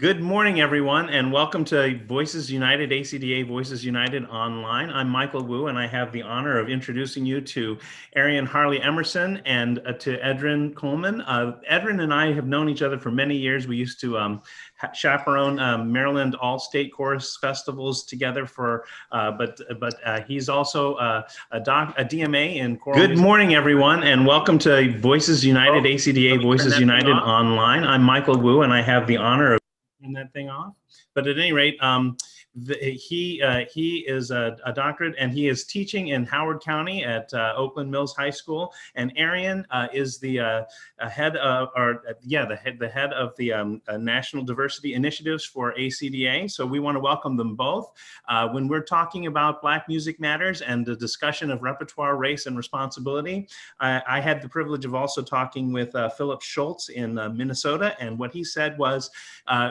Good morning, everyone, and welcome to Voices United, ACDA Voices United Online. I'm Michael Wu, and I have the honor of introducing you to Arreon Harley-Emerson and to Edryn Coleman. Edryn and I have known each other for many years. We used to chaperone Maryland All-State Chorus Festivals together but he's also a DMA in choral music. Good morning, everyone, and welcome to Voices United, ACDA Voices United Online. I'm Michael Wu, and I have the honor of that thing off. But at any rate, he is a doctorate, and he is teaching in Howard County at Oakland Mills High School. And Arreon is the head of the National Diversity Initiatives for ACDA. So we want to welcome them both. When we're talking about Black Music Matters and the discussion of repertoire, race, and responsibility, I had the privilege of also talking with Philip Schultz in Minnesota, and what he said was,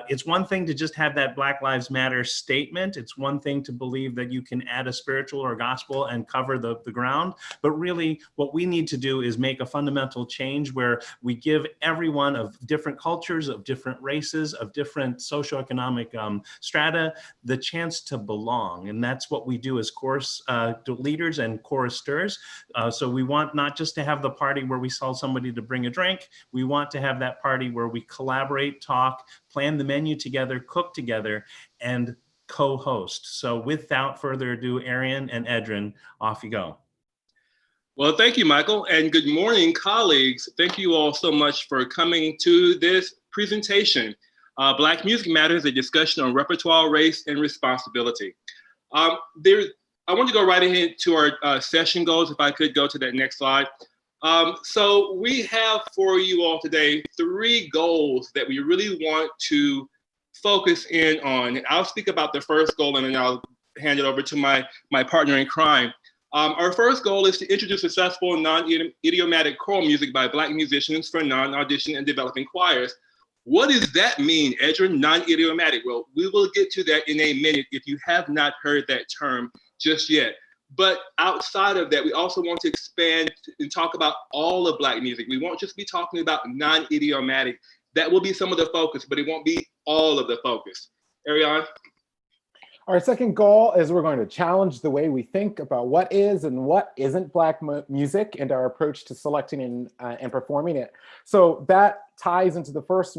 it's one thing to just have that Black Lives Matter statement. It's one thing to believe that you can add a spiritual or gospel and cover the ground. But really, what we need to do is make a fundamental change where we give everyone of different cultures, of different races, of different socioeconomic strata, the chance to belong. And that's what we do as chorus leaders and choristers. So we want not just to have the party where we tell somebody to bring a drink. We want to have that party where we collaborate, talk, plan the menu together, cook together, and co-host. So without further ado, Arreon and Edryn, off you go. Well, thank you, Michael, and good morning, colleagues. Thank you all so much for coming to this presentation. Black Music Matters, a discussion on repertoire, race, and responsibility. I want to go right ahead to our session goals, if I could go to that next slide. So we have for you all today 3 goals that we really want to focus in on. And I'll speak about the first goal, and then I'll hand it over to my partner in crime. Our first goal is to introduce successful non-idiomatic choral music by Black musicians for non-audition and developing choirs. What does that mean, Edryn, non-idiomatic? Well, we will get to that in a minute if you have not heard that term just yet. But outside of that, we also want to expand and talk about all of Black music. We won't just be talking about non-idiomatic. That will be some of the focus, but it won't be all of the focus. Arreon? Our second goal is we're going to challenge the way we think about what is and what isn't Black music and our approach to selecting and performing it. So that ties into the first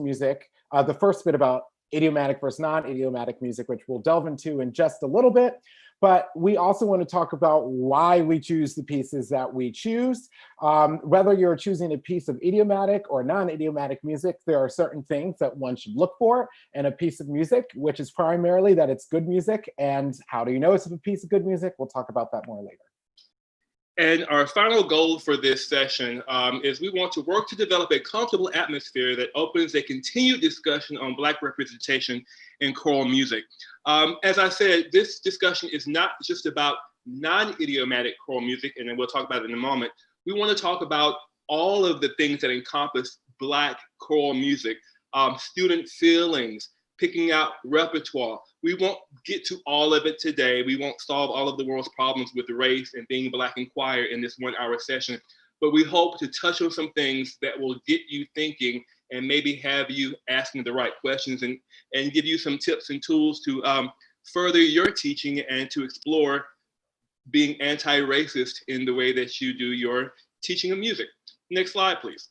bit about idiomatic versus non-idiomatic music, which we'll delve into in just a little bit. But we also want to talk about why we choose the pieces that we choose. Whether you're choosing a piece of idiomatic or non-idiomatic music, there are certain things that one should look for in a piece of music, which is primarily that it's good music. And how do you know it's a piece of good music? We'll talk about that more later. And our final goal for this session is we want to work to develop a comfortable atmosphere that opens a continued discussion on Black representation in choral music. As I said, this discussion is not just about non-idiomatic choral music, and then we'll talk about it in a moment. We want to talk about all of the things that encompass Black choral music, student feelings, picking out repertoire. We won't get to all of it today. We won't solve all of the world's problems with race and being Black in choir in this 1-hour session, but we hope to touch on some things that will get you thinking and maybe have you asking the right questions and give you some tips and tools to further your teaching and to explore being anti-racist in the way that you do your teaching of music. Next slide, please.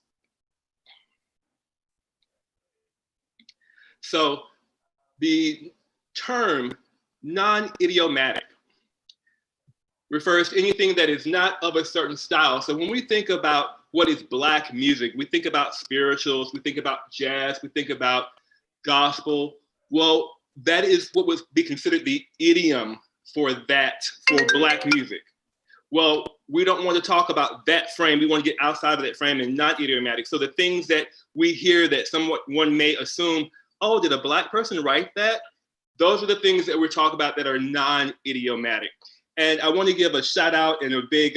So the term non-idiomatic refers to anything that is not of a certain style. So when we think about what is Black music, we think about spirituals, we think about jazz, we think about gospel. Well, that is what would be considered the idiom for Black music. Well, we don't want to talk about that frame. We want to get outside of that frame and not idiomatic. So the things that we hear that one may assume, oh, did a Black person write that? Those are the things that we're talking about that are non-idiomatic. And I want to give a shout out and a big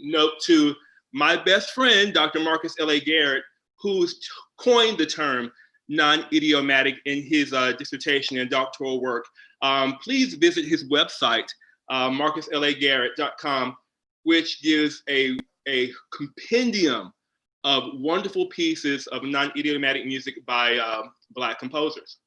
note to my best friend, Dr. Marcus L.A. Garrett, who's coined the term non-idiomatic in his dissertation and doctoral work. Please visit his website, marcuslagarrett.com, which gives a compendium of wonderful pieces of non-idiomatic music by Black composers.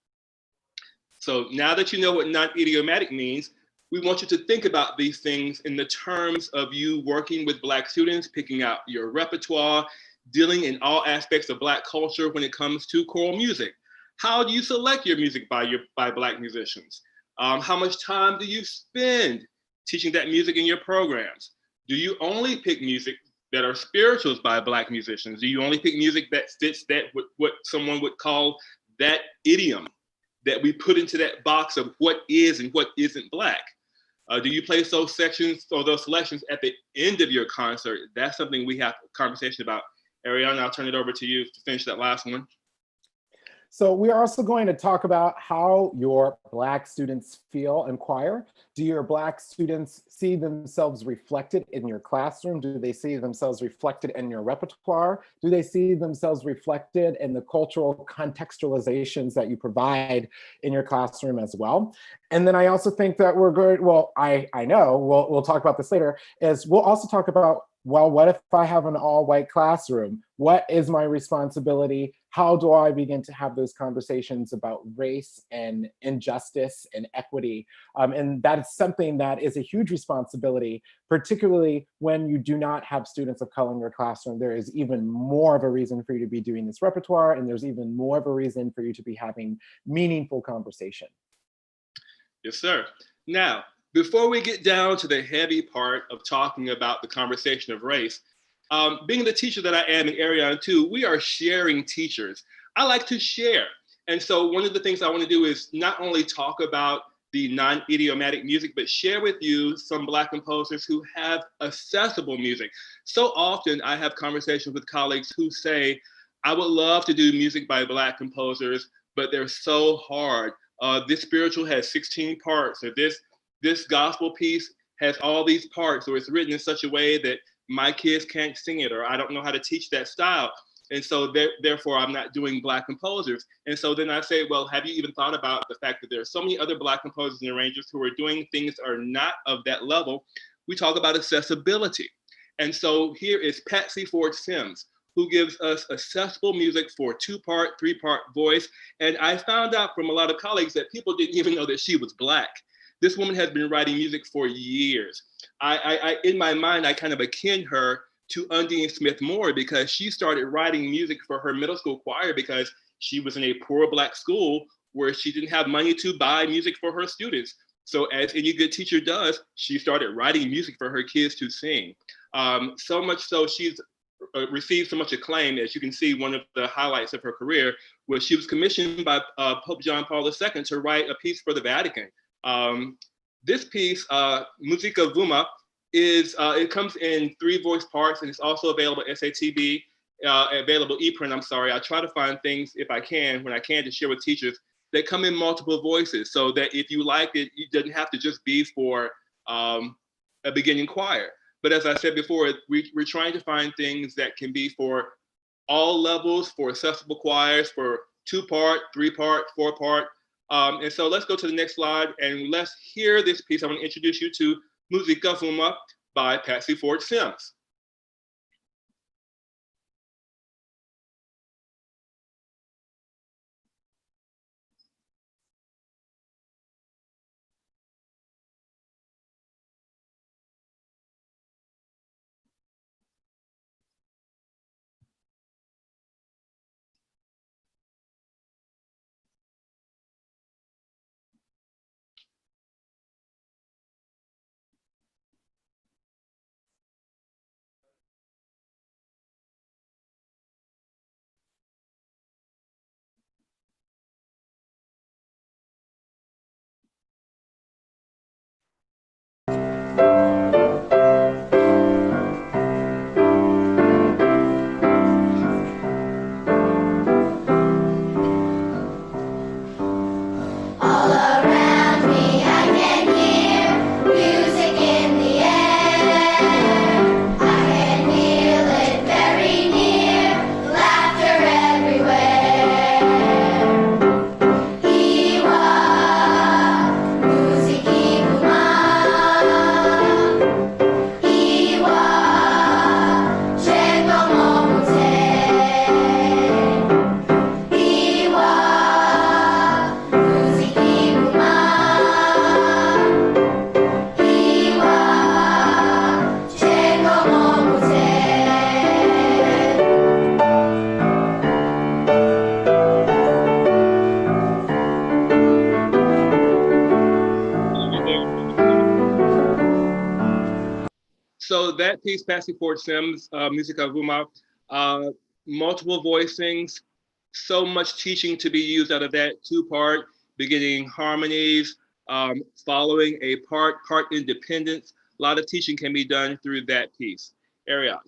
So now that you know what non-idiomatic means, we want you to think about these things in the terms of you working with Black students, picking out your repertoire, dealing in all aspects of Black culture when it comes to choral music. How do you select your music by Black musicians? How much time do you spend teaching that music in your programs? Do you only pick music that are spirituals by Black musicians? Do you only pick music that fits that what someone would call that idiom that we put into that box of what is and what isn't Black? Do you place those sections or those selections at the end of your concert? That's something we have a conversation about. Arreon, I'll turn it over to you to finish that last one. So we're also going to talk about how your Black students feel in choir. Do your Black students see themselves reflected in your classroom? Do they see themselves reflected in your repertoire? Do they see themselves reflected in the cultural contextualizations that you provide in your classroom as well? And then I also think that we're good, well, I know, we'll talk about this later, is we'll also talk about, well, what if I have an all-white classroom? What is my responsibility? How do I begin to have those conversations about race and injustice and equity? And that is something that is a huge responsibility, particularly when you do not have students of color in your classroom. There is even more of a reason for you to be doing this repertoire, and there's even more of a reason for you to be having meaningful conversation. Yes, sir. Now, before we get down to the heavy part of talking about the conversation of race, being the teacher that I am in Arreon too, we are sharing teachers. I like to share. And so one of the things I want to do is not only talk about the non-idiomatic music, but share with you some Black composers who have accessible music. So often I have conversations with colleagues who say, I would love to do music by Black composers, but they're so hard. This spiritual has 16 parts, or this gospel piece has all these parts, or it's written in such a way that my kids can't sing it, or I don't know how to teach that style. And so therefore I'm not doing Black composers. And so then I say, well, have you even thought about the fact that there are so many other Black composers and arrangers who are doing things that are not of that level? We talk about accessibility. And so here is Patsy Ford Sims, who gives us accessible music for 2-part, 3-part voice. And I found out from a lot of colleagues that people didn't even know that she was Black. This woman has been writing music for years. I in my mind, I kind of akin her to Undine Smith Moore, because she started writing music for her middle school choir because she was in a poor Black school where she didn't have money to buy music for her students. So as any good teacher does, she started writing music for her kids to sing. So much so she's received so much acclaim. As you can see, one of the highlights of her career was she was commissioned by Pope John Paul II to write a piece for the Vatican. This piece, Musica Vuma, it comes in 3 voice parts, and it's also available SATB, available ePrint. I'm sorry, I try to find things if I can, when I can, to share with teachers that come in multiple voices, so that if you like it, it doesn't have to just be for a beginning choir. But as I said before, we're trying to find things that can be for all levels, for accessible choirs, for 2-part, 3-part, 4-part. And so let's go to the next slide and let's hear this piece. I want to introduce you to Musica Vuma by Patsy Ford Sims. So that piece, Patsy Ford Sims, Musica Vuma, multiple voicings, so much teaching to be used out of that two-part, beginning harmonies, following a part independence. A lot of teaching can be done through that piece. Arreon.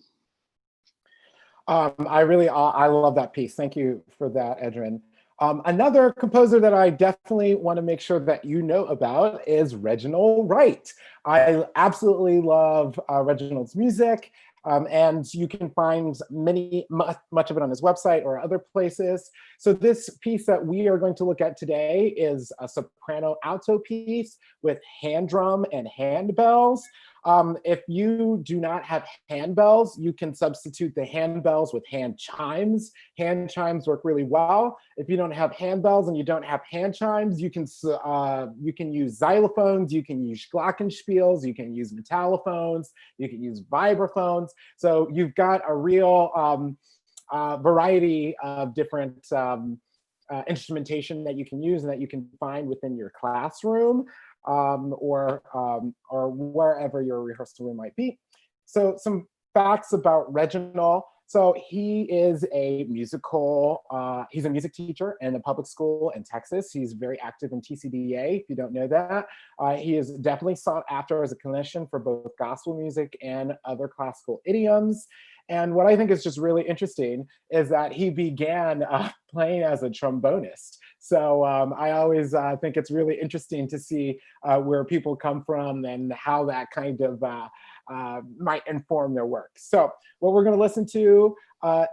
I love that piece. Thank you for that, Edryn. Another composer that I definitely want to make sure that you know about is Reginald Wright. I absolutely love Reginald's music, and you can find much of it on his website or other places. So this piece that we are going to look at today is a soprano alto piece with hand drum and handbells. If you do not have handbells, you can substitute the handbells with hand chimes. Hand chimes work really well. If you don't have handbells and you don't have hand chimes, you can use xylophones, you can use glockenspiels, you can use metallophones, you can use vibraphones. So you've got a real variety of different instrumentation that you can use and that you can find within your classroom. Or wherever your rehearsal room might be. So some facts about Reginald. So he is a he's a music teacher in a public school in Texas. He's very active in TCDA, if you don't know that. He is definitely sought after as a clinician for both gospel music and other classical idioms. And what I think is just really interesting is that he began playing as a trombonist. So I always think it's really interesting to see where people come from and how that kind of might inform their work. So what we're going to listen to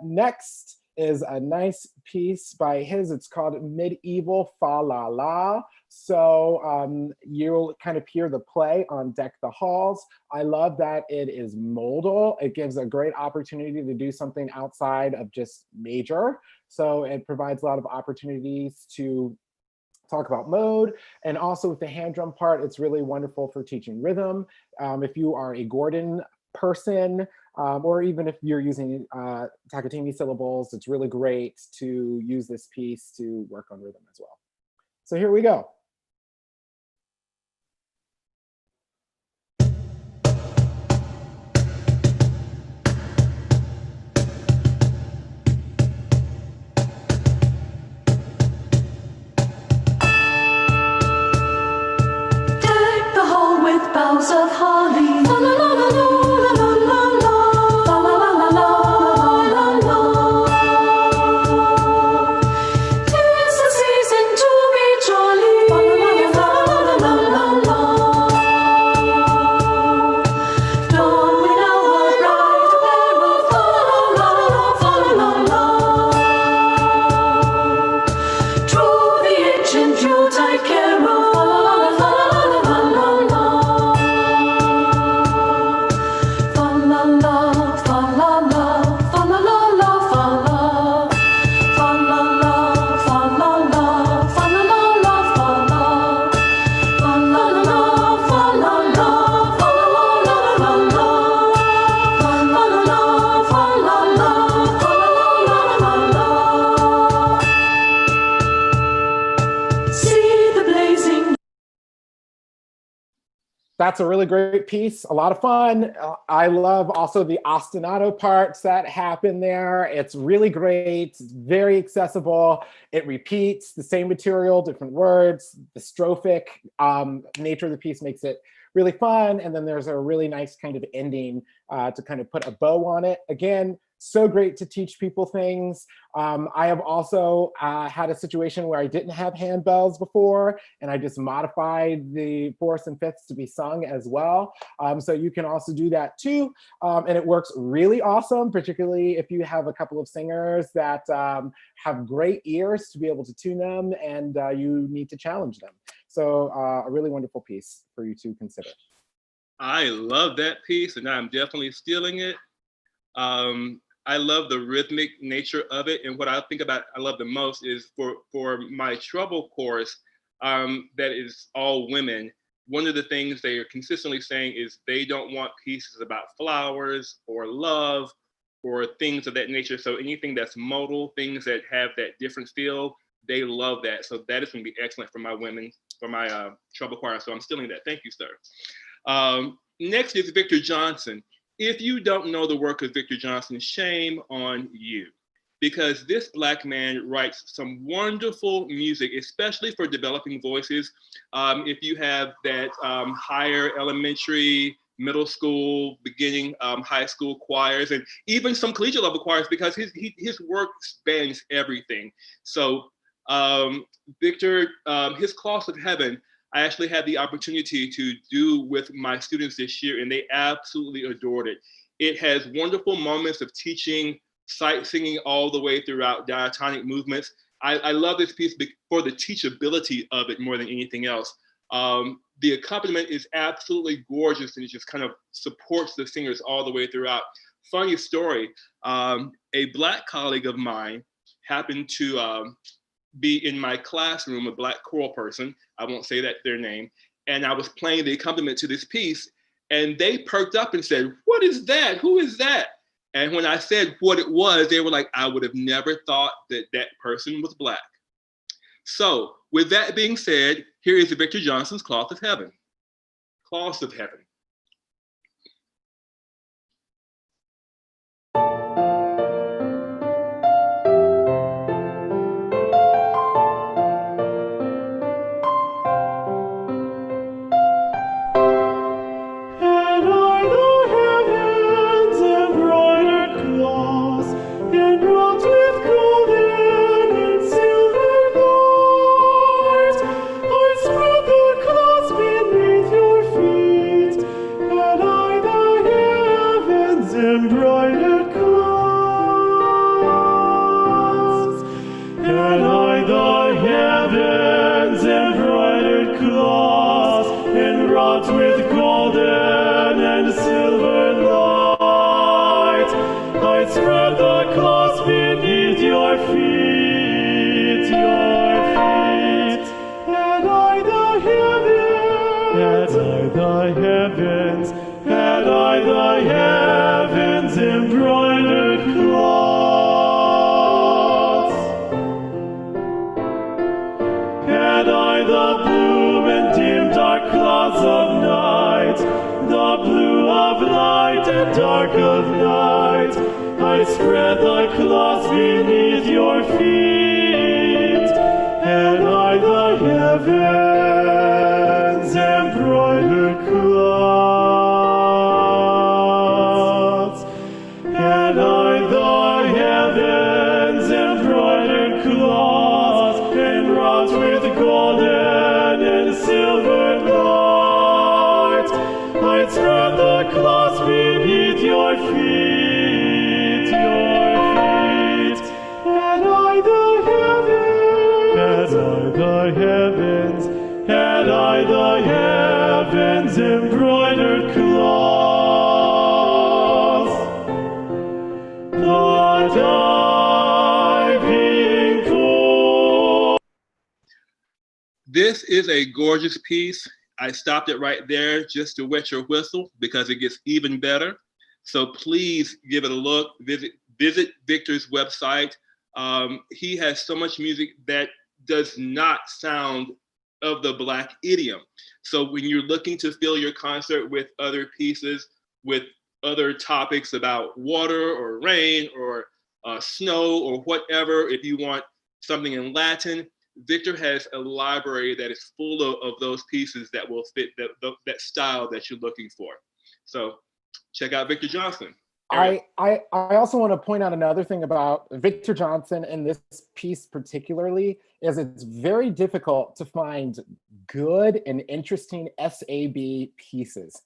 next is a nice piece by his. It's called Medieval Fa La La. So you'll kind of hear the play on Deck the Halls. I love that it is modal. It gives a great opportunity to do something outside of just major. So it provides a lot of opportunities to talk about mode. And also with the hand drum part, it's really wonderful for teaching rhythm. If you are a Gordon person, or even if you're using Takatimi syllables, it's really great to use this piece to work on rhythm as well. So here we go. Deck the hall with boughs of holly. La la la la la la la la. La la la la la la la. 'Tis the season to be jolly. La la la la la la la. Don we now our bright apparel. Fa la la la la. Draw the ancient Yuletide carol. Fa la la la la la la. Fa la la, fa la la, fa la la la, fa la. Fa la la, fa la la, fa la la la, fa la. Fa la la, fa la la, fa la la la la la. Fa la la, fa la la, fa la la la la. See the blazing. That's a really great piece, a lot of fun. I love also the ostinato parts that happen there. It's really great, it's very accessible. It repeats the same material, different words. The strophic nature of the piece makes it really fun. And then there's a really nice kind of ending to kind of put a bow on it. Again, so great to teach people things. I have also had a situation where I didn't have handbells before, and I just modified the fourths and fifths to be sung as well. So you can also do that too. And it works really awesome, particularly if you have a couple of singers that have great ears to be able to tune them, and you need to challenge them. So a really wonderful piece for you to consider. I love that piece, and I'm definitely stealing it. I love the rhythmic nature of it, and what I think about I love the most is for my treble course that is all women. One of the things they are consistently saying is they don't want pieces about flowers or love or things of that nature. So anything that's modal, things that have that different feel, they love that. So that is going to be excellent for my women, for my treble choir. So I'm stealing that. Thank you, sir. Next is Victor Johnson. If you don't know the work of Victor Johnson, shame on you, because this Black man writes some wonderful music, especially for developing voices. If you have that higher elementary, middle school, beginning high school choirs, and even some collegiate level choirs, because his work spans everything. So Victor, his Cloths of Heaven, I actually had the opportunity to do with my students this year, and they absolutely adored it. It has wonderful moments of teaching, sight singing all the way throughout diatonic movements. I love this piece for the teachability of it more than anything else. The accompaniment is absolutely gorgeous, and it just kind of supports the singers all the way throughout. Funny story, a Black colleague of mine happened to be in my classroom, a Black choral person, I won't say that their name, and I was playing the accompaniment to this piece, and they perked up and said, "What is that? Who is that?" And when I said what it was, they were like, "I would have never thought that that person was Black." So with that being said, here is Victor Johnson's Cloth of Heaven. Cloths of Heaven. Spread thy cloths beneath your feet, and I the heavens embroidered cloths, and I the heavens embroidered cloths, enwrought with golden and silver light. I spread the cloths beneath your feet. Embroidered cloths, but I being poor. This is a gorgeous piece. I stopped it right there just to wet your whistle because it gets even better. So please give it a look. Visit Victor's website. He has so much music that does not sound of the Black idiom. So when you're looking to fill your concert with other pieces, with other topics about water or rain or snow or whatever, if you want something in Latin, Victor has a library that is full of those pieces that will fit that style that you're looking for. So check out Victor Johnson. I also want to point out another thing about Victor Johnson and this piece particularly is it's very difficult to find good and interesting SAB pieces.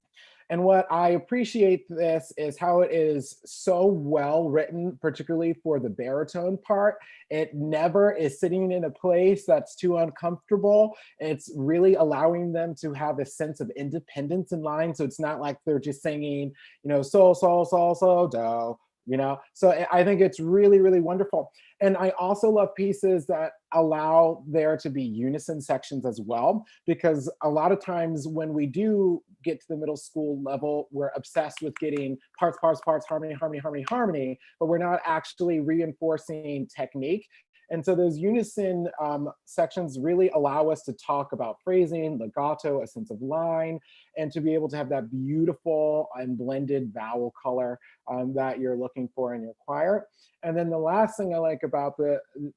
And what I appreciate this is how it is so well written, particularly for the baritone part. It never is sitting in a place that's too uncomfortable. It's really allowing them to have a sense of independence in line. So it's not like they're just singing, you know, sol, sol, sol, sol, do, you know? So I think it's really, really wonderful. And I also love pieces that allow there to be unison sections as well, because a lot of times when we do get to the middle school level, we're obsessed with getting parts, parts, parts, harmony, harmony, harmony, harmony, but we're not actually reinforcing technique. And so those unison sections really allow us to talk about phrasing, legato, a sense of line, and to be able to have that beautiful and blended vowel color that you're looking for in your choir. And then the last thing I like about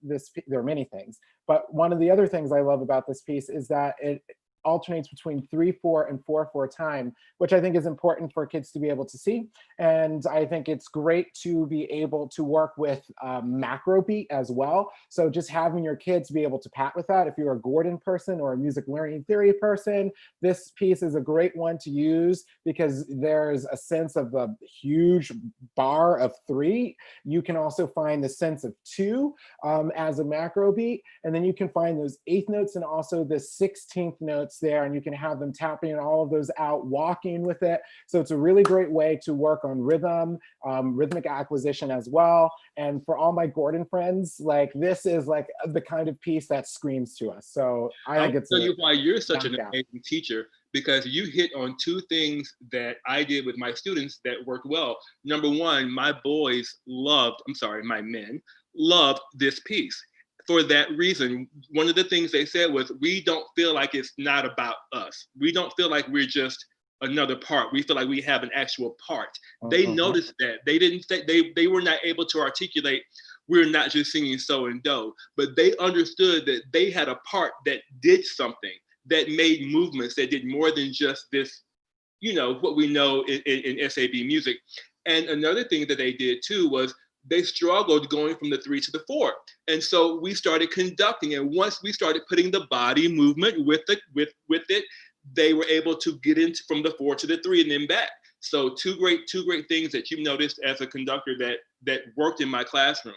this, there are many things, but one of the other things I love about this piece is that it alternates between 3/4 and 4/4 time, which I think is important for kids to be able to see. And I think it's great to be able to work with macro beat as well. So just having your kids be able to pat with that. If you're a Gordon person or a music learning theory person, this piece is a great one to use because there's a sense of a huge bar of 3. You can also find the sense of 2 as a macro beat. And then you can find those 8th notes and also the 16th notes there, and you can have them tapping all of those out, walking with it. So it's a really great way to work on rhythm, rhythmic acquisition as well. And for all my Gordon friends, like this is like the kind of piece that screams to us. So I think it's. I'll tell you why you're such an amazing teacher, because you hit on 2 things that I did with my students that worked well. Number one, my men loved this piece. For that reason, one of the things they said was, we don't feel like it's not about us. We don't feel like we're just another part. We feel like we have an actual part. They noticed that. They didn't say, they were not able to articulate, we're not just singing so and do, but they understood that they had a part that did something, that made movements, that did more than just this, you know, what we know in SAB music. And another thing that they did too was they struggled going from the 3 to the 4. And so we started conducting. And once we started putting the body movement with it, they were able to get into from the 4 to the 3 and then back. So two great things that you noticed as a conductor that worked in my classroom.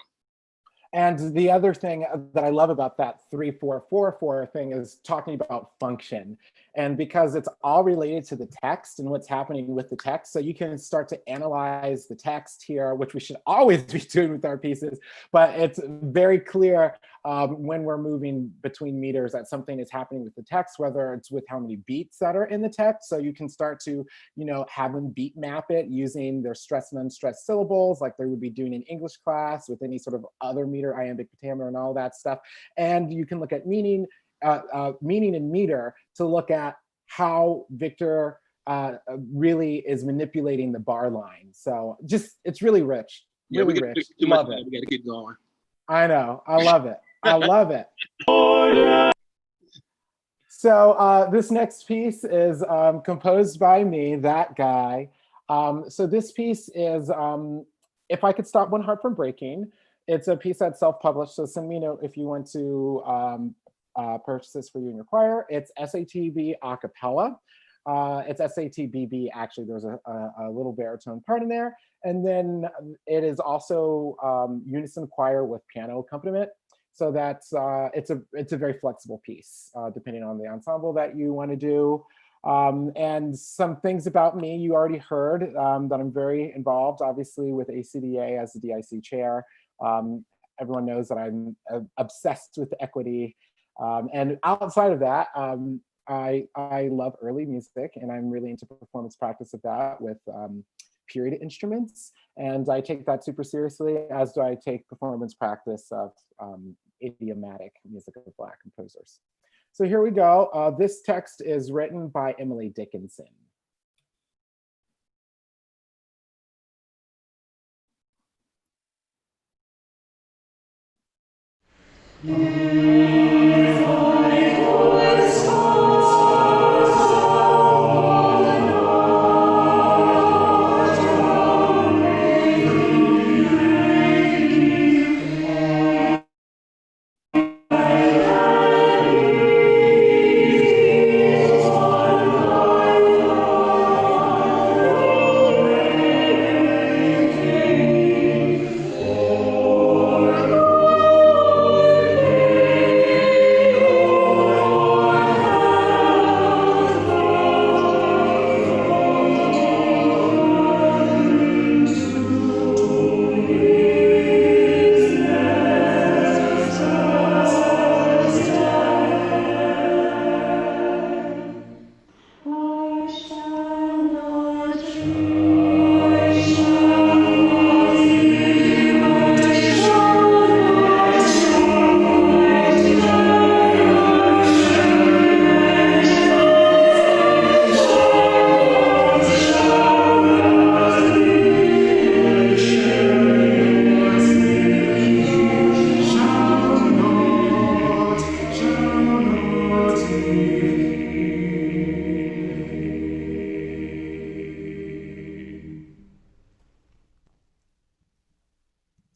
And the other thing that I love about that 3/4/4/4 thing is talking about function. And because it's all related to the text and what's happening with the text, so you can start to analyze the text here, which we should always be doing with our pieces, but it's very clear when we're moving between meters that something is happening with the text, whether it's with how many beats that are in the text. So you can start to, you know, have them beat map it using their stressed and unstressed syllables, like they would be doing in English class with any sort of other meter, iambic pentameter and all that stuff. And you can look at meaning and meter to look at how Victor really is manipulating the bar line. So just, it's really rich, really rich. Love it. We gotta keep going. I know, I love it. I love it. So this next piece is composed by me, that guy. So this piece is, If I Could Stop One Heart from Breaking. It's a piece that's self-published, so send me a note if you want to purchase this for you and your choir. It's SATB a cappella. It's SATBB, actually, there's a little baritone part in there. And then it is also unison choir with piano accompaniment. So that's, it's a very flexible piece, depending on the ensemble that you want to do. And some things about me, you already heard that I'm very involved, obviously, with ACDA as the DIC chair. Everyone knows that I'm obsessed with equity. And outside of that, I love early music, and I'm really into performance practice of that with period instruments. And I take that super seriously, as do I take performance practice of idiomatic music of Black composers. So here we go. This text is written by Emily Dickinson.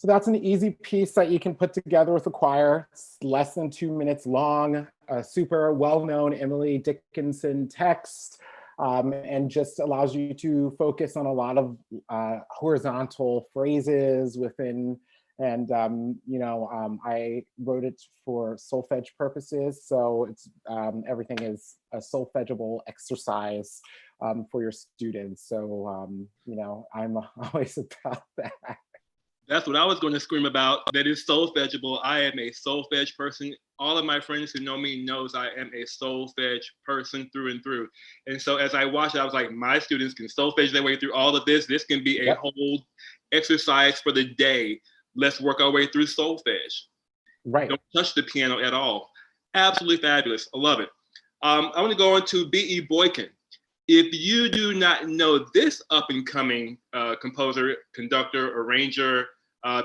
So that's an easy piece that you can put together with a choir. It's less than 2 minutes long, a super well-known Emily Dickinson text, and just allows you to focus on a lot of horizontal phrases within, and I wrote it for solfege purposes. So it's everything is a solfegeable exercise for your students. So, I'm always about that. That's what I was going to scream about. That is solfegeable. I am a solfege person. All of my friends who know me knows I am a solfege person through and through. And so as I watched it, I was like, my students can solfege their way through all of this. This can be a whole exercise for the day. Let's work our way through solfege. Right. Don't touch the piano at all. Absolutely fabulous. I love it. I want to go on to B.E. Boykin. If you do not know this up-and-coming composer, conductor, arranger,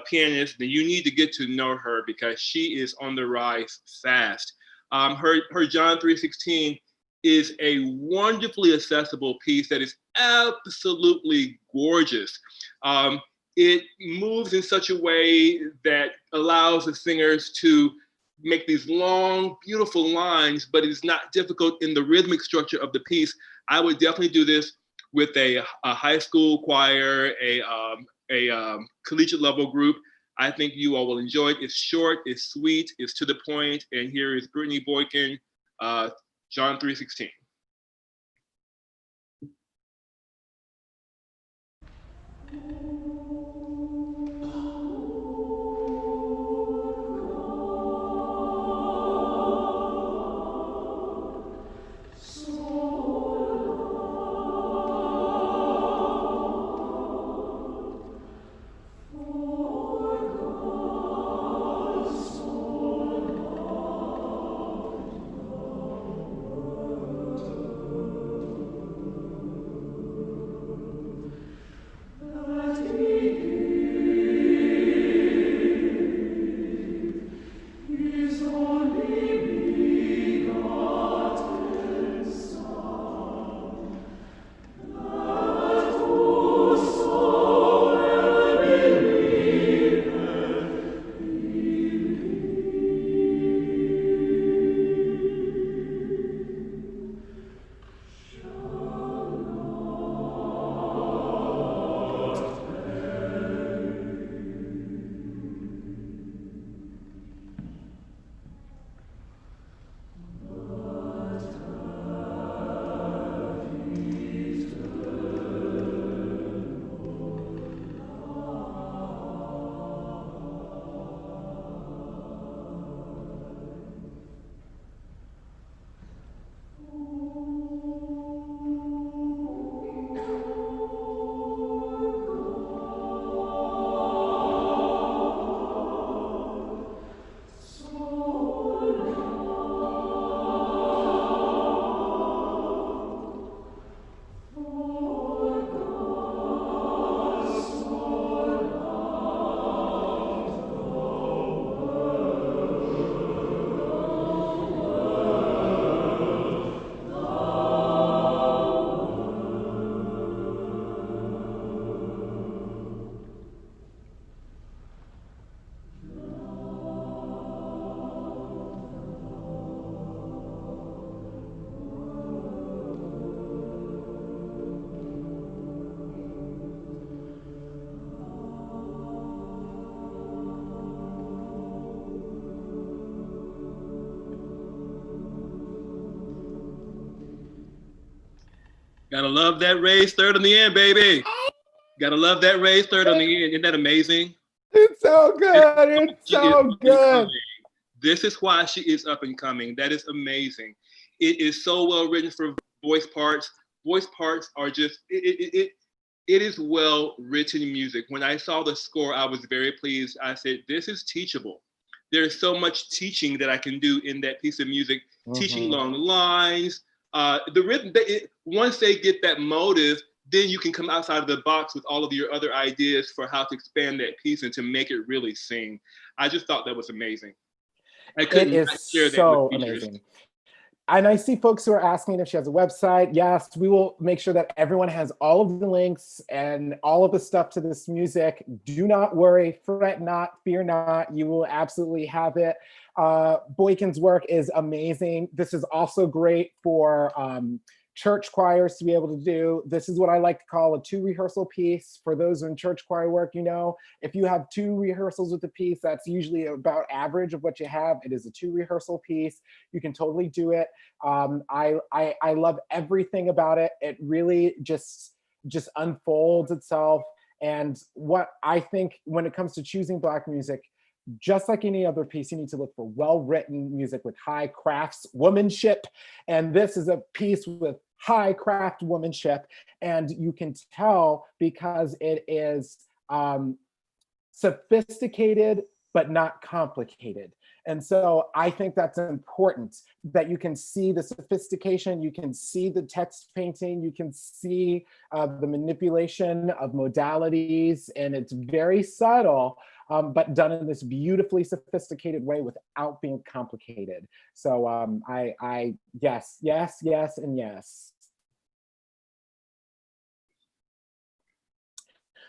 pianist, then you need to get to know her because she is on the rise fast. Her John 3:16 is a wonderfully accessible piece that is absolutely gorgeous. It moves in such a way that allows the singers to make these long, beautiful lines, but it's not difficult in the rhythmic structure of the piece. I would definitely do this with a high school choir, a collegiate level group. I think you all will enjoy it. It's short, it's sweet, it's to the point. And here is Brittany Boykin, John 3:16. Gotta love that raised third on the end, baby. Gotta love that raised third on the end. Isn't that amazing? It's so good. It's so good. This is why she is up and coming. That is amazing. It is so well written for voice parts. Voice parts are just, it is well written music. When I saw the score, I was very pleased. I said, this is teachable. There's so much teaching that I can do in that piece of music, teaching long lines. The rhythm, once they get that motive, then you can come outside of the box with all of your other ideas for how to expand that piece and to make it really sing. I just thought that was amazing. I couldn't It is share that so with teachers. amazing. And I see folks who are asking if she has a website. Yes, we will make sure that everyone has all of the links and all of the stuff to this music. Do not worry, fret not, fear not. You will absolutely have it. Boykin's work is amazing. This is also great for church choirs to be able to do. This is what I like to call a 2 rehearsal piece. For those in church choir work, you know, if you have 2 rehearsals with a piece, that's usually about average of what you have. It is a 2 rehearsal piece. You can totally do it. I love everything about it. It really just unfolds itself. And what I think when it comes to choosing Black music, just like any other piece, you need to look for well-written music with high craftswomanship. And this is a piece with high craftswomanship. And you can tell because it is sophisticated, but not complicated. And so I think that's important, that you can see the sophistication, you can see the text painting, you can see the manipulation of modalities, and it's very subtle, but done in this beautifully sophisticated way without being complicated. So yes, yes, yes, and yes.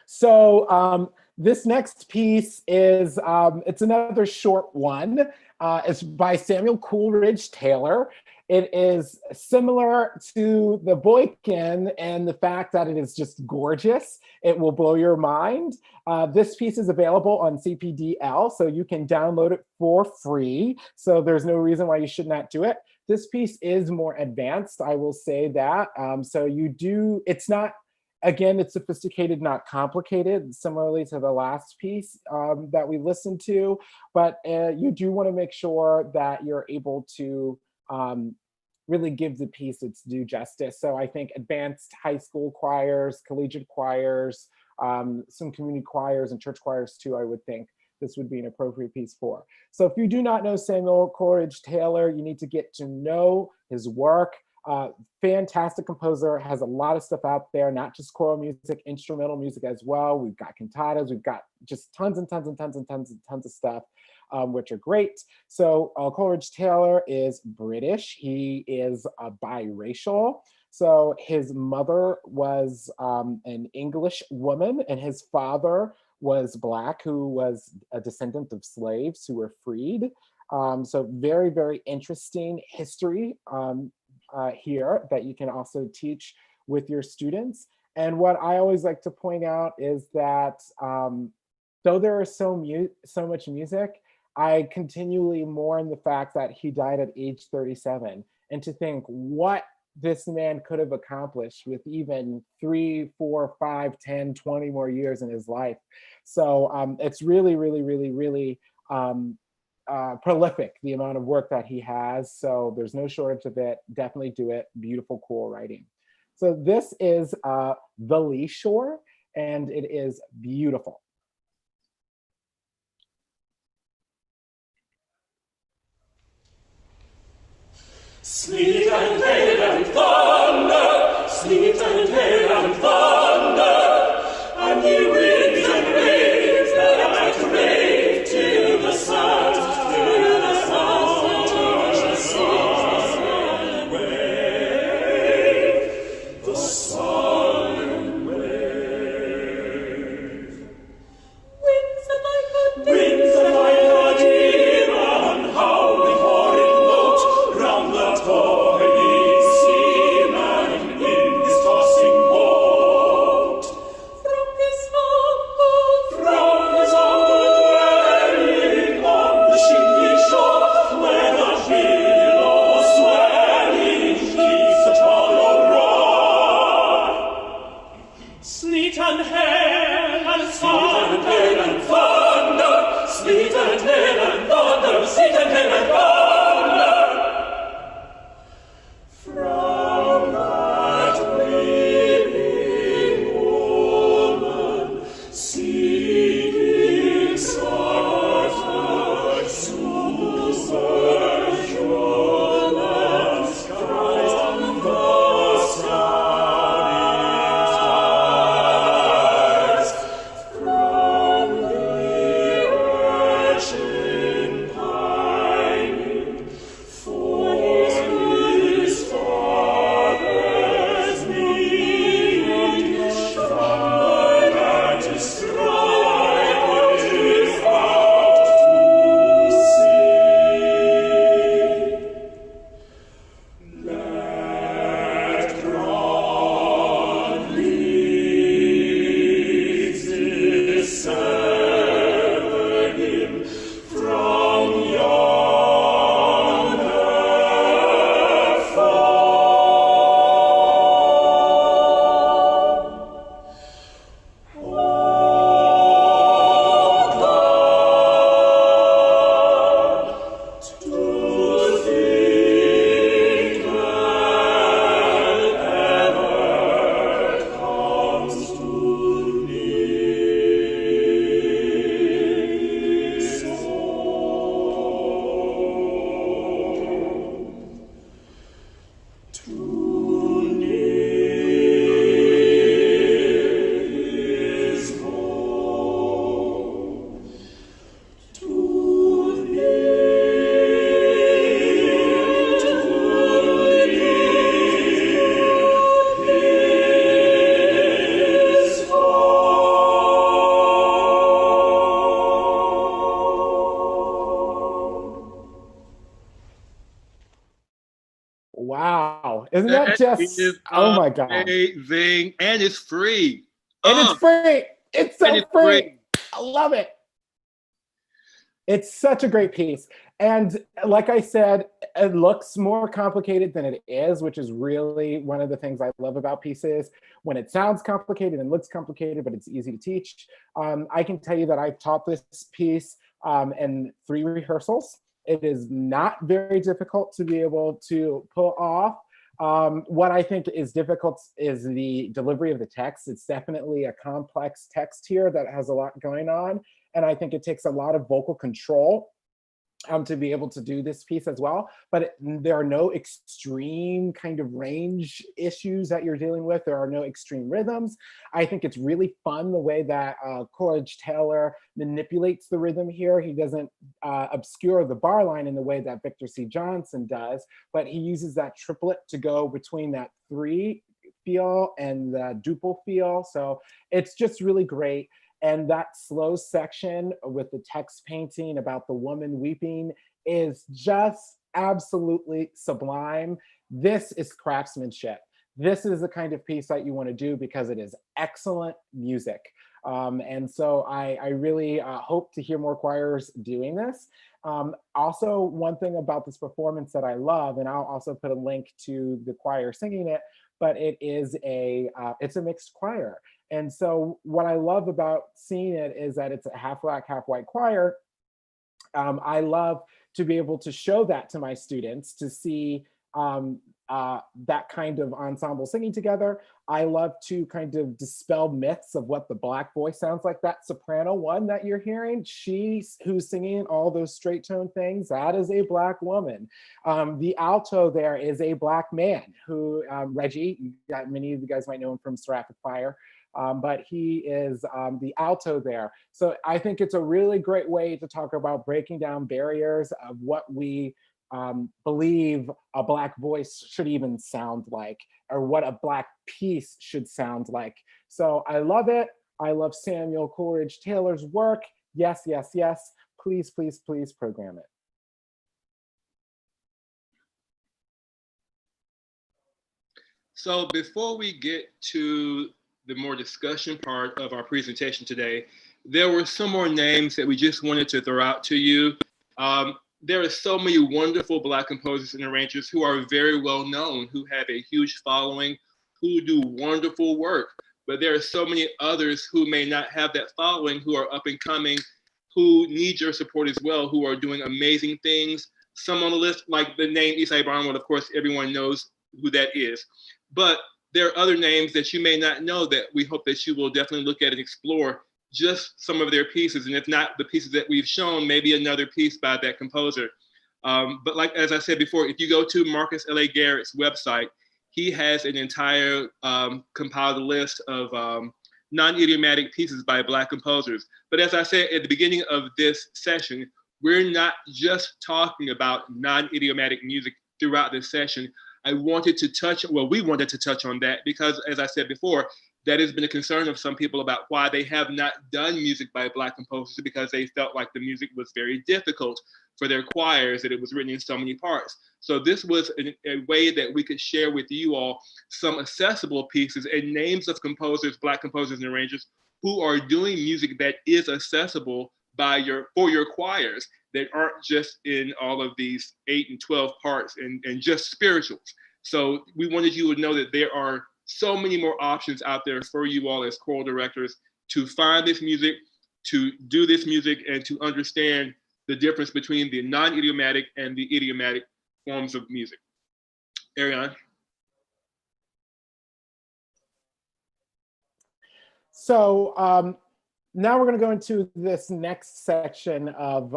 So this next piece is, it's another short one. It's by Samuel Coleridge Taylor. It is similar to the Boykin and the fact that it is just gorgeous. It will blow your mind. This piece is available on CPDL, so you can download it for free. So there's no reason why you should not do it. This piece is more advanced, I will say that. So you do, it's not, again, it's sophisticated, not complicated, similarly to the last piece that we listened to, but you do want to make sure that you're able to really give the piece its due justice. So I think advanced high school choirs, collegiate choirs, some community choirs and church choirs too, I would think this would be an appropriate piece for. So if you do not know Samuel Coleridge Taylor, you need to get to know his work. Fantastic composer, has a lot of stuff out there, not just choral music, instrumental music as well. We've got cantatas, we've got just tons and tons and tons and tons and tons of stuff, which are great. So Coleridge Taylor is British. He is biracial. So his mother was an English woman and his father was Black, who was a descendant of slaves who were freed. So very, very interesting history here that you can also teach with your students. And what I always like to point out is that though there is so much music, I continually mourn the fact that he died at age 37, and to think what this man could have accomplished with even 3, 4, 5, 10, 20 more years in his life. So it's really, really, really, really prolific, the amount of work that he has. So there's no shortage of it. Definitely do it. Beautiful, cool writing. So this is The Lee Shore, and it is beautiful. Sleet and hail and thunder, sleet and hail and thunder, and ye winds and waves that rave till the sun, till the sun, till the sun wave, the sun wave. Winds and like a demon, howling horrid note round the toiling seaman in his tossing boat. From his humble dwelling on the shingly shore, where the billow swelling keeps the torrent roar. Sleet and hail and thunder, sleet and hail and thunder, sleet and hail and thunder. From that weeping woman, seeking succor, superhuman, from the skies, from the urchin pining. Isn't that That just, is oh my God. amazing. And it's free. And it's free. It's so and it's free. I love it. It's such a great piece. And like I said, it looks more complicated than it is, which is really one of the things I love about pieces. When it sounds complicated and looks complicated, but it's easy to teach. I can tell you that I've taught this piece in 3 rehearsals. It is not very difficult to be able to pull off. What I think is difficult is the delivery of the text. It's definitely a complex text here that has a lot going on. And I think it takes a lot of vocal control to be able to do this piece as well. But there are no extreme kind of range issues that you're dealing with. There are no extreme rhythms. I think it's really fun the way that Coleridge Taylor manipulates the rhythm here. He doesn't obscure the bar line in the way that Victor C. Johnson does, but he uses that triplet to go between that 3 feel and the duple feel. So it's just really great. And that slow section with the text painting about the woman weeping is just absolutely sublime. This is craftsmanship. This is the kind of piece that you want to do because it is excellent music. And so I really hope to hear more choirs doing this. Also, one thing about this performance that I love, and I'll also put a link to the choir singing it, but it's a mixed choir. And so what I love about seeing it is that it's a half black, half white choir. I love to be able to show that to my students, to see that kind of ensemble singing together. I love to kind of dispel myths of what the Black voice sounds like. That soprano one that you're hearing, who's singing all those straight tone things, that is a Black woman. The alto there is a Black man who, Reggie, many of you guys might know him from Seraphic Fire. But he is the alto there. So I think it's a really great way to talk about breaking down barriers of what we believe a Black voice should even sound like, or what a Black piece should sound like. So I love it. I love Samuel Coleridge Taylor's work. Yes, yes, yes. Please, please, please program it. So before we get to the more discussion part of our presentation today, there were some more names that we just wanted to throw out to you. There are so many wonderful Black composers and arrangers who are very well known, who have a huge following, who do wonderful work. But there are so many others who may not have that following, who are up and coming, who need your support as well, who are doing amazing things. Some on the list, like the name Isai Barnwood, of course, everyone knows who that is. But there are other names that you may not know that we hope that you will definitely look at and explore just some of their pieces. And if not the pieces that we've shown, maybe another piece by that composer. But like, as I said before, if you go to Marcus L.A. Garrett's website, he has an entire compiled list of non-idiomatic pieces by Black composers. But as I said at the beginning of this session, we're not just talking about non-idiomatic music throughout this session. We wanted to touch on that because, as I said before, that has been a concern of some people about why they have not done music by Black composers, because they felt like the music was very difficult for their choirs, that it was written in so many parts. So this was a way that we could share with you all some accessible pieces and names of composers, Black composers and arrangers, who are doing music that is accessible for your choirs, that aren't just in all of these 8 and 12 parts and just spirituals. So we wanted you to know that there are so many more options out there for you all as choral directors to find this music, to do this music, and to understand the difference between the non-idiomatic and the idiomatic forms of music. Arreon. So now we're going to go into this next section of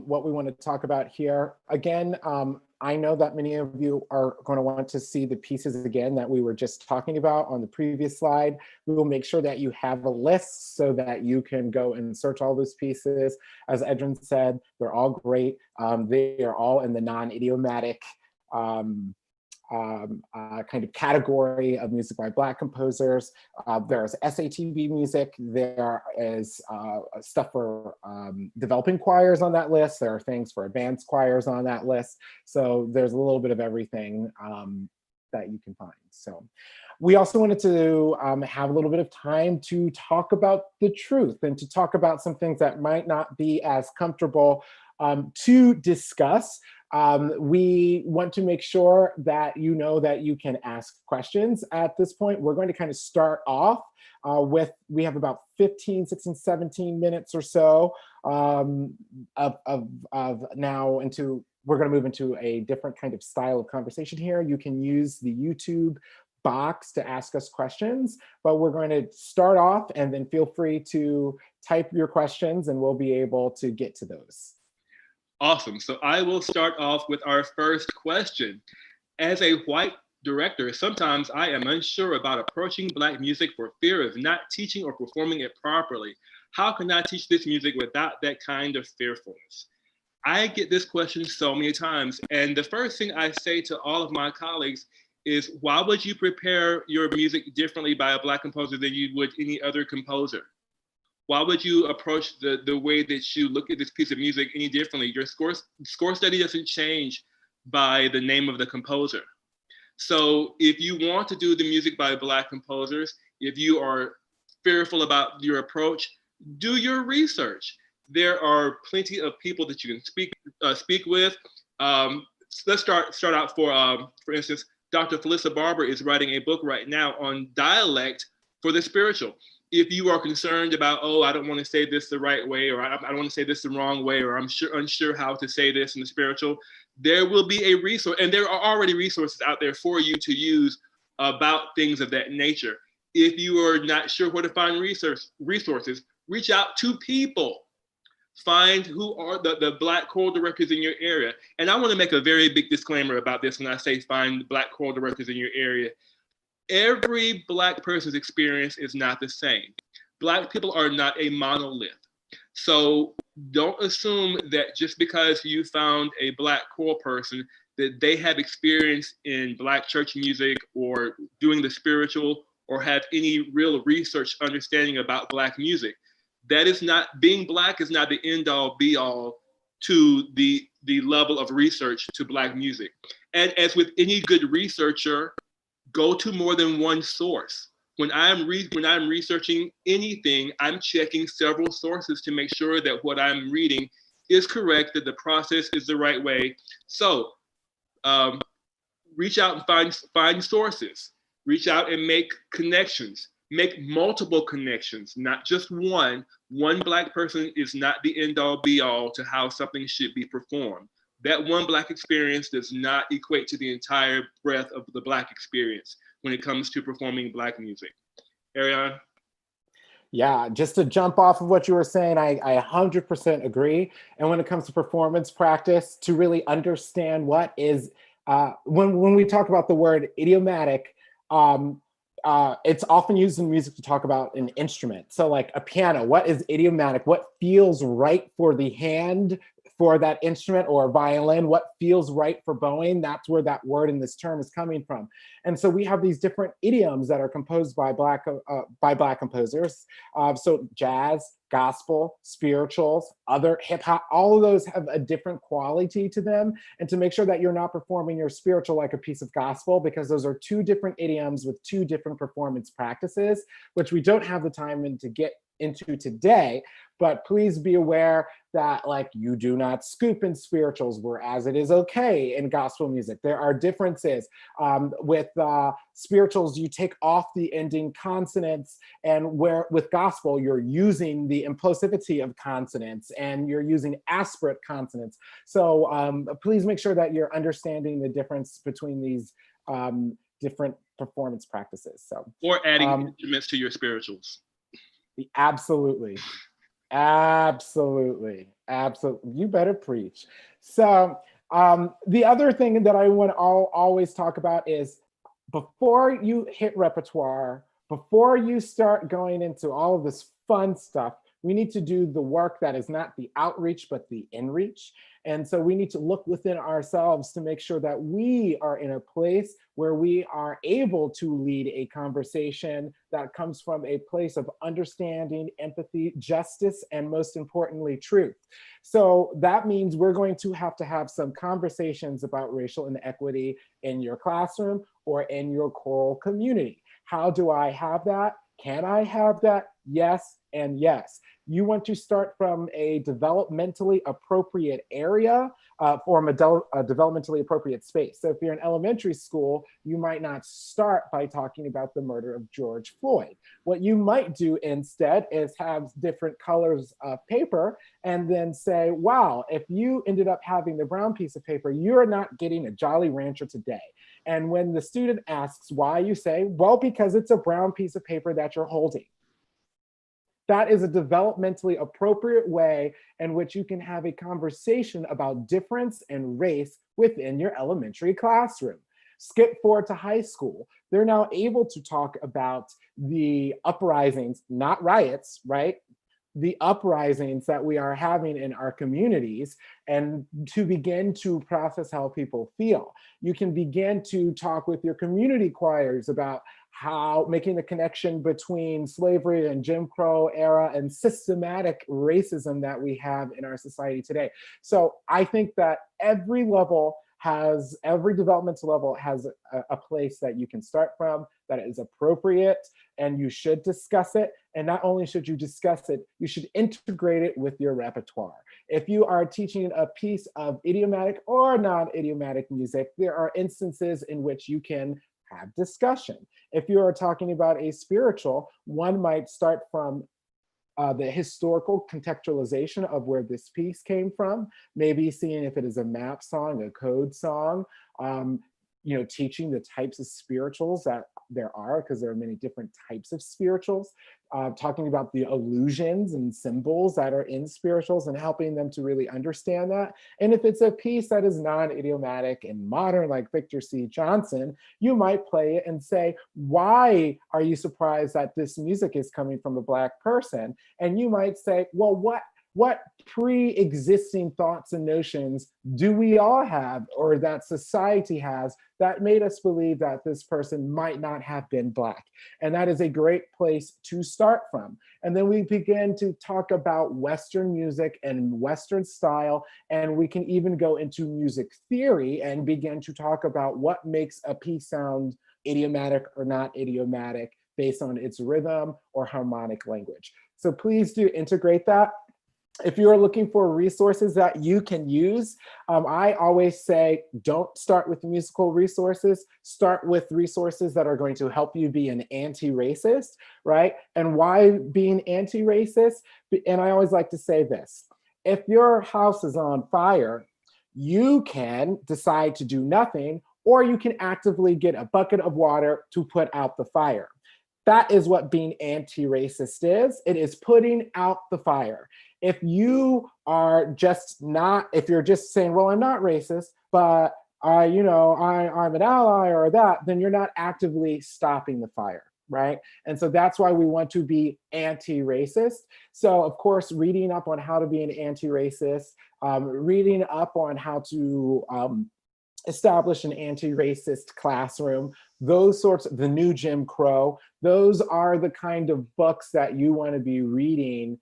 what we want to talk about here. Again, I know that many of you are going to want to see the pieces again that we were just talking about on the previous slide. We will make sure that you have a list so that you can go and search all those pieces. As Edryn said, they're all great. They are all in the non-idiomatic kind of category of music by Black composers. There's SATB music. There is stuff for developing choirs on that list. There are things for advanced choirs on that list. So there's a little bit of everything that you can find. So we also wanted to have a little bit of time to talk about the truth and to talk about some things that might not be as comfortable to discuss. We want to make sure that you know that you can ask questions at this point. We're going to kind of start off we have about 15, 16, 17 minutes or so of now into, we're going to move into a different kind of style of conversation here. You can use the YouTube box to ask us questions, but we're going to start off and then feel free to type your questions and we'll be able to get to those. Awesome. So I will start off with our first question. As a white director, sometimes I am unsure about approaching Black music for fear of not teaching or performing it properly. How can I teach this music without that kind of fearfulness? I get this question so many times, and the first thing I say to all of my colleagues is, why would you prepare your music differently by a Black composer than you would any other composer? Why would you approach the way that you look at this piece of music any differently? Your score study doesn't change by the name of the composer. So if you want to do the music by Black composers, if you are fearful about your approach, do your research. There are plenty of people that you can speak with. Let's start out for instance, Dr. Felissa Barber is writing a book right now on dialect for the spiritual. If you are concerned about, oh, I don't want to say this the right way, or I don't want to say this the wrong way, or I'm unsure how to say this in the spiritual, there will be a resource, and there are already resources out there for you to use about things of that nature. If you are not sure where to find resources, reach out to people. Find who are the Black choral directors in your area. And I want to make a very big disclaimer about this when I say find Black choral directors in your area. Every Black person's experience is not the same. Black people are not a monolith. So don't assume that just because you found a Black choral person that they have experience in Black church music or doing the spiritual or have any real research understanding about Black music. That is not, being Black is not the end all be all to the level of research to Black music. And as with any good researcher, go to more than one source. When I'm researching anything, I'm checking several sources to make sure that what I'm reading is correct, that the process is the right way. So reach out and find sources. Reach out and make connections. Make multiple connections, not just one. One Black person is not the end all be all to how something should be performed. That one Black experience does not equate to the entire breadth of the Black experience when it comes to performing Black music. Arreon? Yeah, just to jump off of what you were saying, I 100% agree. And when it comes to performance practice, to really understand what is, when we talk about the word idiomatic, it's often used in music to talk about an instrument. So like a piano, what is idiomatic? What feels right for the hand for that instrument, or a violin, what feels right for bowing? That's where that word in this term is coming from. And so we have these different idioms that are composed by Black composers. So jazz, gospel, spirituals, other hip hop, all of those have a different quality to them. And to make sure that you're not performing your spiritual like a piece of gospel, because those are two different idioms with two different performance practices, which we don't have the time to get into today. But please be aware that like you do not scoop in spirituals, whereas it is okay in gospel music. There are differences. With spirituals, you take off the ending consonants, and where with gospel, you're using the implosivity of consonants and you're using aspirate consonants. So please make sure that you're understanding the difference between these different performance practices. So, or adding instruments to your spirituals. Absolutely. Absolutely. Absolutely. You better preach. So the other thing that I want to always talk about is before you hit repertoire, before you start going into all of this fun stuff, we need to do the work that is not the outreach, but the inreach. And so we need to look within ourselves to make sure that we are in a place where we are able to lead a conversation that comes from a place of understanding, empathy, justice, and most importantly, truth. So that means we're going to have some conversations about racial inequity in your classroom, or in your choral community. How do I have that? Can I have that? Yes and yes. You want to start from a developmentally appropriate area, from a developmentally appropriate space. So if you're in elementary school, you might not start by talking about the murder of George Floyd. What you might do instead is have different colors of paper and then say, wow, if you ended up having the brown piece of paper, you're not getting a Jolly Rancher today. And when the student asks why, you say, well, because it's a brown piece of paper that you're holding. That is a developmentally appropriate way in which you can have a conversation about difference and race within your elementary classroom. Skip forward to high school. They're now able to talk about the uprisings, not riots, right? The uprisings that we are having in our communities, and to begin to process how people feel. You can begin to talk with your community choirs about how making the connection between slavery and Jim Crow era and systematic racism that we have in our society today. So I think that every developmental level has a place that you can start from that is appropriate, and you should discuss it. And not only should you discuss it, you should integrate it with your repertoire. If you are teaching a piece of idiomatic or non-idiomatic music, there are instances in which you can have discussion. If you are talking about a spiritual, one might start from the historical contextualization of where this piece came from, maybe seeing if it is a map song, a code song, teaching the types of spirituals that there are, because there are many different types of spirituals, talking about the illusions and symbols that are in spirituals and helping them to really understand that. And if it's a piece that is non-idiomatic and modern, like Victor C. Johnson, you might play it and say, why are you surprised that this music is coming from a Black person? And you might say, well, what pre-existing thoughts and notions do we all have, or that society has, that made us believe that this person might not have been Black? And that is a great place to start from. And then we begin to talk about Western music and Western style, and we can even go into music theory and begin to talk about what makes a piece sound idiomatic or not idiomatic based on its rhythm or harmonic language. So please do integrate that. If you're looking for resources that you can use, I always say, don't start with musical resources, start with resources that are going to help you be an anti-racist, right? And why being anti-racist? And I always like to say this, if your house is on fire, you can decide to do nothing, or you can actively get a bucket of water to put out the fire. That is what being anti-racist is. It is putting out the fire. If you are just not, if you're just saying, well, I'm not racist, but I'm an ally or that, then you're not actively stopping the fire, right? And so that's why we want to be anti-racist. So of course, reading up on how to be an anti-racist, reading up on how to establish an anti-racist classroom, those sorts of, the new Jim Crow, those are the kind of books that you want to be reading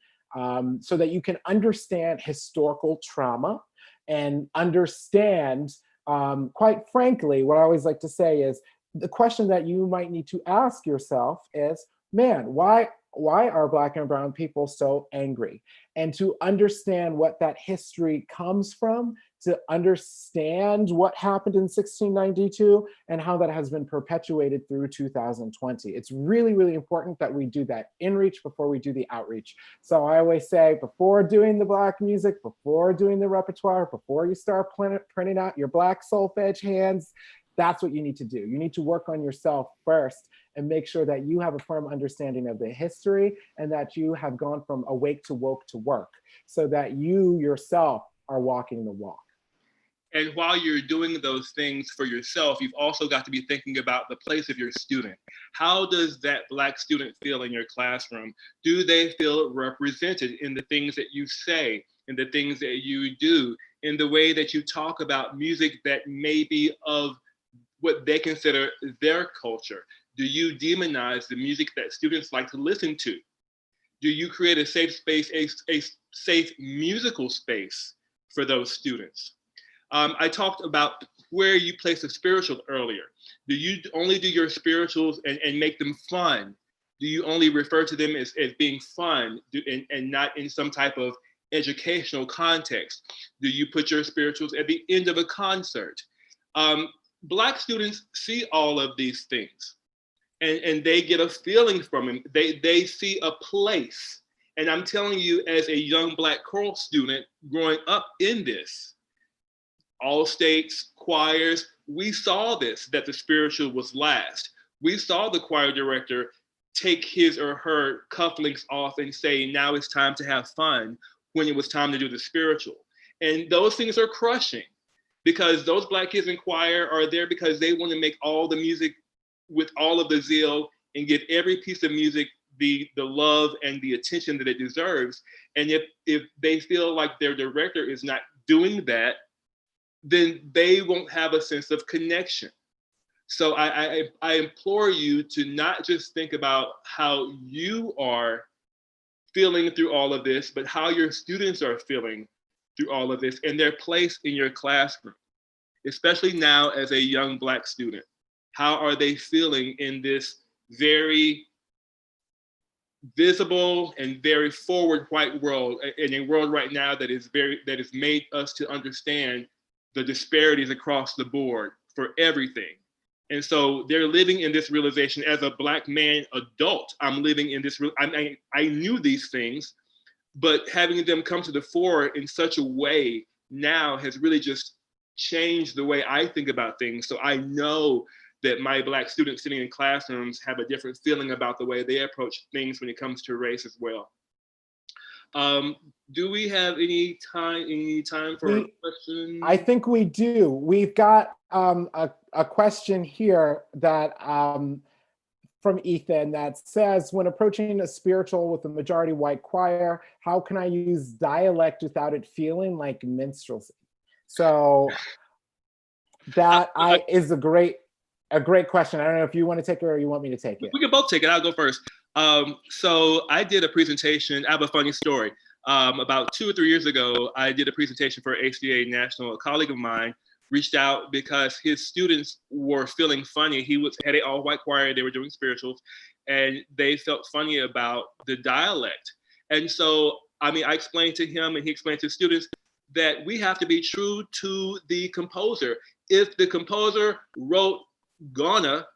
so that you can understand historical trauma and understand, quite frankly, what I always like to say is, the question that you might need to ask yourself is, man, why are Black and brown people so angry? And to understand what that history comes from, to understand what happened in 1692 and how that has been perpetuated through 2020. It's really, really important that we do that inreach before we do the outreach. So I always say, before doing the Black music, before doing the repertoire, before you start printing out your Black solfege hands, that's what you need to do. You need to work on yourself first and make sure that you have a firm understanding of the history and that you have gone from awake to woke to work, so that you yourself are walking the walk. And while you're doing those things for yourself, you've also got to be thinking about the place of your student. How does that Black student feel in your classroom? Do they feel represented in the things that you say, in the things that you do, in the way that you talk about music that may be of what they consider their culture? Do you demonize the music that students like to listen to? Do you create a safe space, a safe musical space for those students? I talked about where you place the spiritual earlier? Do you only do your spirituals and make them fun? Do you only refer to them as being fun and not in some type of educational context? Do you put your spirituals at the end of a concert? Black students see all of these things and they get a feeling from them. They see a place. And I'm telling you, as a young Black choral student growing up in this, all states, choirs, we saw this, that the spiritual was last. We saw the choir director take his or her cufflinks off and say, now it's time to have fun, when it was time to do the spiritual. And those things are crushing, because those Black kids in choir are there because they want to make all the music with all of the zeal and give every piece of music the love and the attention that it deserves. And if they feel like their director is not doing that, then they won't have a sense of connection. So I implore you to not just think about how you are feeling through all of this, but how your students are feeling through all of this and their place in your classroom, especially now as a young Black student. How are they feeling in this very visible and very forward white world, in a world right now that has made us to understand the disparities across the board for everything. And so they're living in this realization. As a Black man adult, I'm living in this, I knew these things, but having them come to the fore in such a way now has really just changed the way I think about things. So I know that my Black students sitting in classrooms have a different feeling about the way they approach things when it comes to race as well. Do we have any time for a question? I think we do. We've got a question here that from Ethan that says, when approaching a spiritual with a majority white choir, how can I use dialect without it feeling like minstrelsy? So that is a great question. I don't know if you want to take it or you want me to take it. We can both take it. I'll go first. So I did a presentation. I have a funny story. About 2 or 3 years ago, I did a presentation for ACDA National. A colleague of mine reached out because his students were feeling funny. Had an all-white choir. They were doing spirituals, and they felt funny about the dialect. And so, I explained to him, and he explained to students, that we have to be true to the composer. If the composer wrote Ghana,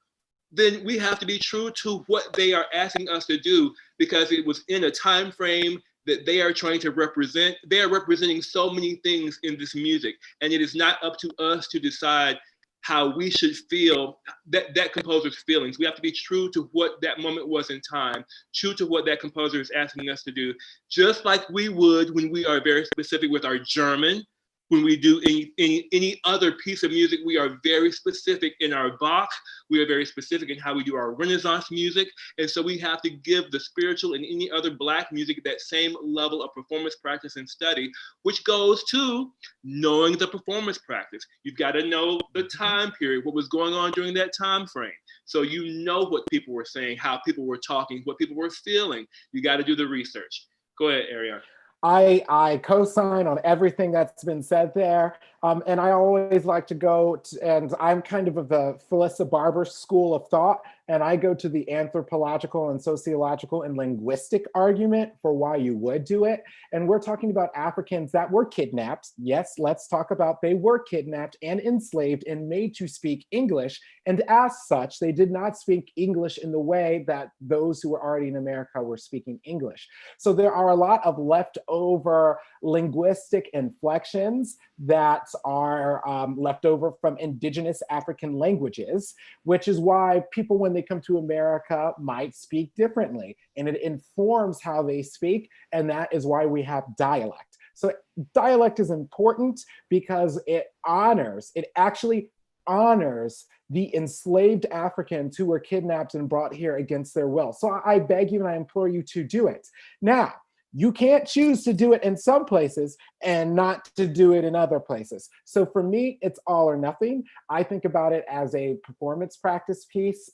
then we have to be true to what they are asking us to do, because it was in a time frame that they are trying to represent. They are representing so many things in this music, and it is not up to us to decide how we should feel, that composer's feelings. We have to be true to what that moment was in time, true to what that composer is asking us to do, just like we would when we are very specific with our German. When we do any other piece of music, we are very specific in our Bach. We are very specific in how we do our Renaissance music. And so we have to give the spiritual and any other Black music that same level of performance practice and study, which goes to knowing the performance practice. You've got to know the time period, what was going on during that time frame. So you know what people were saying, how people were talking, what people were feeling. You got to do the research. Go ahead, Arreon. I co-sign on everything that's been said there. And I always like to go and I'm kind of the Felissa Barber school of thought, and I go to the anthropological and sociological and linguistic argument for why you would do it. And we're talking about Africans that were kidnapped. Yes, let's talk about they were kidnapped and enslaved and made to speak English. And as such, they did not speak English in the way that those who were already in America were speaking English. So there are a lot of leftover linguistic inflections that are left over from indigenous African languages, which is why people, when they come to America, might speak differently. And it informs how they speak, and that is why we have dialect. So dialect is important because it actually honors the enslaved Africans who were kidnapped and brought here against their will. So I beg you and I implore you to do it. Now, you can't choose to do it in some places and not to do it in other places. So for me, it's all or nothing. I think about it as a performance practice piece.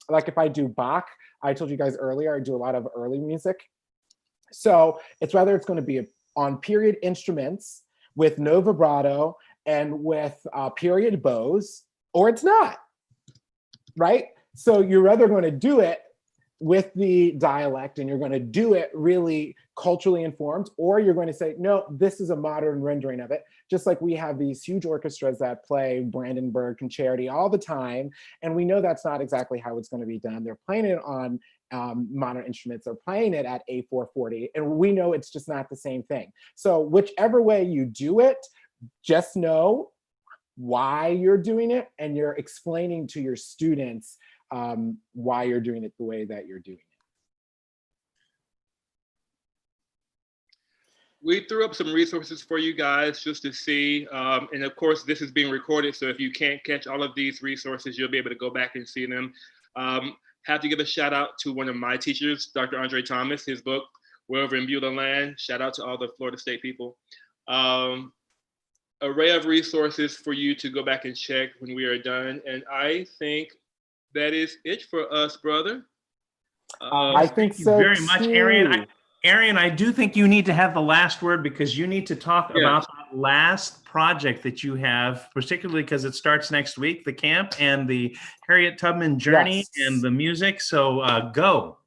Like if I do Bach, I told you guys earlier, I do a lot of early music. So it's whether it's going to be on period instruments with no vibrato and with period bows, or it's not, right? So you're either going to do it with the dialect and you're going to do it really culturally informed, or you're going to say, no, this is a modern rendering of it. Just like we have these huge orchestras that play Brandenburg Concerti all the time, and we know that's not exactly how it's going to be done. They're playing it on modern instruments, they're playing it at A440, and we know it's just not the same thing. So whichever way you do it, just know why you're doing it, and you're explaining to your students why you're doing it the way that you're doing it. We threw up some resources for you guys just to see. And of course, this is being recorded. So if you can't catch all of these resources, you'll be able to go back and see them. Have to give a shout out to one of my teachers, Dr. Andre Thomas, his book, Wherever in Beulah Land. Shout out to all the Florida State people. Array of resources for you to go back and check when we are done. And I think that is it for us, brother. I think Thank you so very much, too. Arreon. Arreon, I do think you need to have the last word, because you need to talk about that last project that you have, particularly because it starts next week, the camp and the Harriet Tubman journey and the music. So go.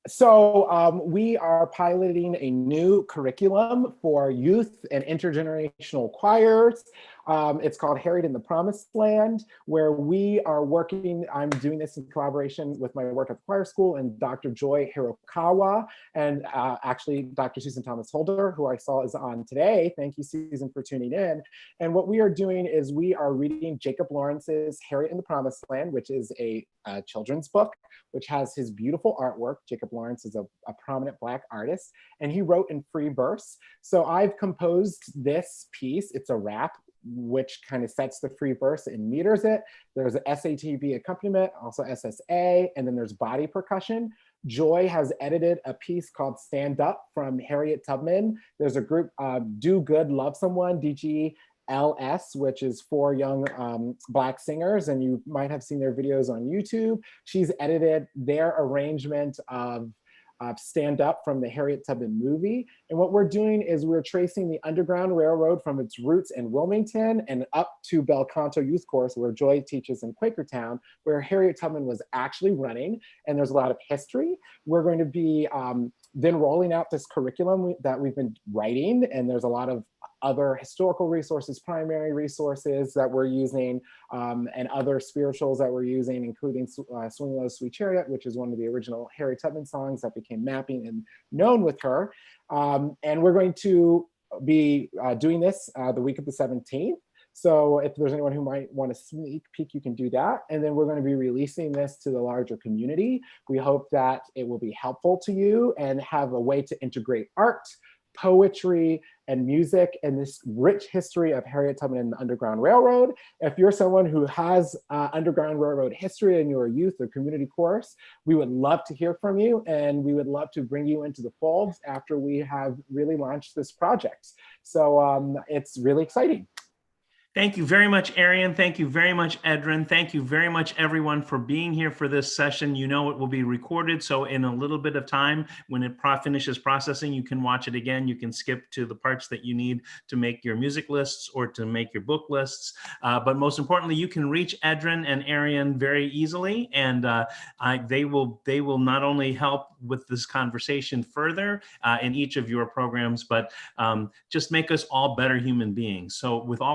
So we are piloting a new curriculum for youth and intergenerational choirs. It's called Harriet in the Promised Land, where we are working, I'm doing this in collaboration with my work at the choir school and Dr. Joy Hirokawa, and actually Dr. Susan Thomas Holder, who I saw is on today. Thank you, Susan, for tuning in. And what we are doing is we are reading Jacob Lawrence's Harriet in the Promised Land, which is a children's book, which has his beautiful artwork. Jacob Lawrence is a prominent Black artist, and he wrote in free verse. So I've composed this piece. It's a rap, which kind of sets the free verse and meters it. There's an SATB accompaniment, also SSA, and then there's body percussion. Joy has edited a piece called Stand Up from Harriet Tubman. There's a group, Do Good, Love Someone, DGLS, which is 4 young Black singers, and you might have seen their videos on YouTube. She's edited their arrangement of Stand Up from the Harriet Tubman movie. And what we're doing is we're tracing the Underground Railroad from its roots in Wilmington and up to Belcanto Youth Course, where Joy teaches in Quakertown, where Harriet Tubman was actually running. And there's a lot of history. We're going to be then rolling out this curriculum that we've been writing, and there's a lot of other historical resources, primary resources that we're using, and other spirituals that we're using, including Swing Low, Sweet Chariot, which is one of the original Harriet Tubman songs that became mapping and known with her. And we're going to be doing this the week of the 17th. So if there's anyone who might want a sneak peek, you can do that. And then we're going to be releasing this to the larger community. We hope that it will be helpful to you and have a way to integrate art, poetry, and music, and this rich history of Harriet Tubman and the Underground Railroad. If you're someone who has Underground Railroad history in your youth or community course, we would love to hear from you, and we would love to bring you into the fold after we have really launched this project. So it's really exciting. Thank you very much, Arreon. Thank you very much, Edryn. Thank you very much, everyone, for being here for this session. You know it will be recorded, so in a little bit of time, when it finishes processing, you can watch it again. You can skip to the parts that you need to make your music lists or to make your book lists. But most importantly, you can reach Edryn and Arreon very easily, and they will not only help with this conversation further in each of your programs, but just make us all better human beings. So with all